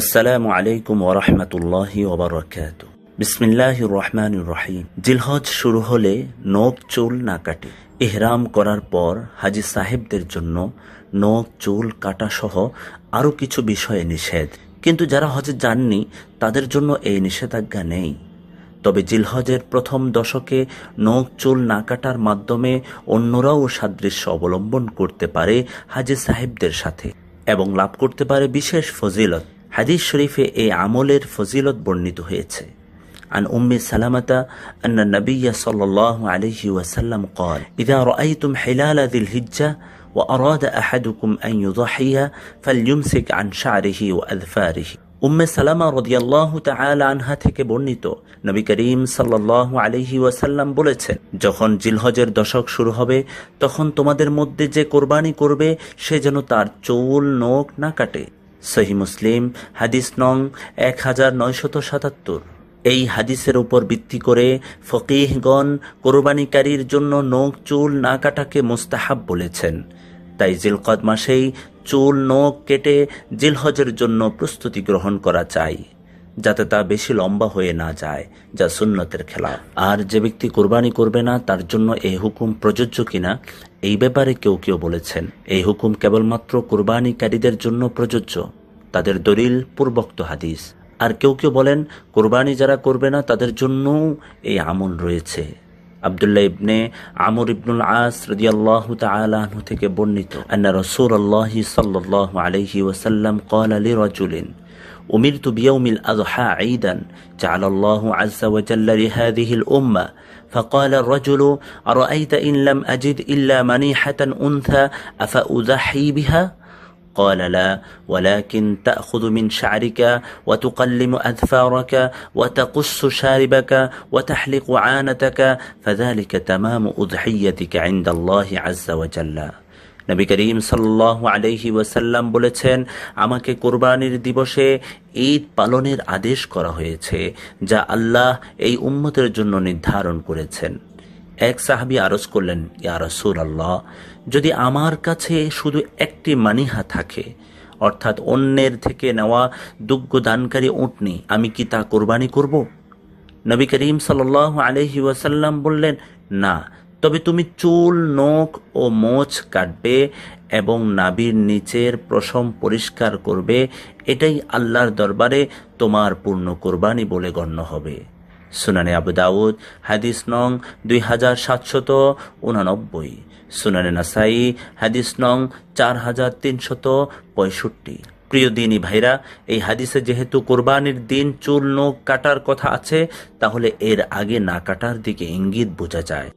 আসসালামু আলাইকুম ওয়া রাহমাতুল্লাহি ওয়া বারাকাতুহু। বিসমিল্লাহির রহমানির রহিম। জিলহজ শুরু হলে নখ চুল না কাটে। ইহরাম করার পর হাজী সাহেবদের জন্য নখ চুল কাটা সহ আরও কিছু বিষয়ে নিষেধ, কিন্তু যারা হজে যাননি তাদের জন্য এই নিষেধাজ্ঞা নেই। তবে জিলহজের প্রথম দশকে নখ চুল না কাটার মাধ্যমে অন্যরাও সাদৃশ্য অবলম্বন করতে পারে হাজী সাহেবদের সাথে এবং লাভ করতে পারে বিশেষ ফজিলত। হাদিস শরীফে এই আমলের ফজিলত বর্ণিত হয়েছে। عن أم سلمة أن النبي صلى الله عليه وسلم قال إذا رأيتم حلال ذي الهجة وأراد أحدكم أن يضحي فليمسك عن شعره وأظفاره। উম্মে সালামা রাদিয়াল্লাহু তাআলা আনহা থেকে বর্ণিত, নবী করিম সাল্লাল্লাহু আলাইহি ওয়াসাল্লাম বলেছেন, যখন জিলহজের দশক শুরু হবে তখন তোমাদের মধ্যে যে কোরবানি করবে সে যেন তার চুল নখ না কাটে। সহিহ মুসলিম হাদিস নং 1977। এই হাদিসের উপর ভিত্তি করে ফকিহগণ কোরবানিকারীর জন্য নখ চুল না কাটাকে মুস্তাহাব বলেছেন। তাই জিলকদ মাসেই চুল নখ কেটে জিলহজের জন্য প্রস্তুতি গ্রহণ করা চাই, যাতে তা বেশি লম্বা হয়ে না যায়, যা সুন্নতের খেলাফ। আর যে ব্যক্তি কোরবানি করবে না তার জন্য এই হুকুম প্রযোজ্য কিনা এই ব্যাপারে কেউ কেউ বলেছেন এই হুকুম কেবলমাত্র কোরবানিকারীদের জন্য প্রযোজ্য, তাদের দলিল পূর্বোক্ত হাদিস। আর কেউ কেউ বলেন কোরবানি যারা করবে না তাদের জন্যও এই আমল রয়েছে। আব্দুল্লাহ ইবনে আমর ইবনুল আস রাদিয়াল্লাহু তাআলা আনহু থেকে বর্ণিত, আন্না রাসূলুল্লাহি সাল্লাল্লাহু আলাইহি ওয়াসাল্লাম ক্বালা লিরাজুলিন উমিরতু বিয়াউমিল আযহা ঈদান জাআলাল্লাহু আযজা ওয়া জাল্লা লিহাযিহিল উম্মাহ فقال الرجل أرأيت إن لم أجد إلا منيحة أنثى أفأضحي بها؟ قال لا، ولكن تأخذ من شعرك وتقلم أظفارك وتقص شاربك وتحلق عانتك فذلك تمام أضحيتك عند الله عز وجل। নবী করিম সাল্লাল্লাহু আলাইহি ওয়াসাল্লাম বলেছেন, আমাকে কোরবানির দিবসে ঈদ পালনের আদেশ করা হয়েছে যা আল্লাহ এই উম্মতের জন্য নির্ধারণ করেছেন। এক সাহাবী আরজ করলেন, ইয়া রাসূলুল্লাহ, যদি আমার কাছে শুধু একটি মানিহা থাকে, অর্থাৎ অন্যের থেকে নেওয়া দুগ্ধদানকারী উটনি, আমি কি তা কোরবানি করব? নবী করিম সাল্লাল্লাহু আলাইহি ওয়াসাল্লাম বললেন, না, তবে তুমি চুল নখ ও মোচ কাটবে এবং নাভির নিচের পশম পরিষ্কার করবে, এটাই আল্লাহর দরবারে তোমার পূর্ণ কোরবানি বলে গণ্য হবে। সুনানে আবু দাউদ হাদিস নং 2789, সুনানে নাসাই হাদিস নং 4365। প্রিয় দিনী ভাইরা, এই হাদিসে যেহেতু কোরবানির দিন চুল নখ কাটার কথা আছে, তাহলে এর আগে না কাটার দিকে ইঙ্গিত বোঝা যায়।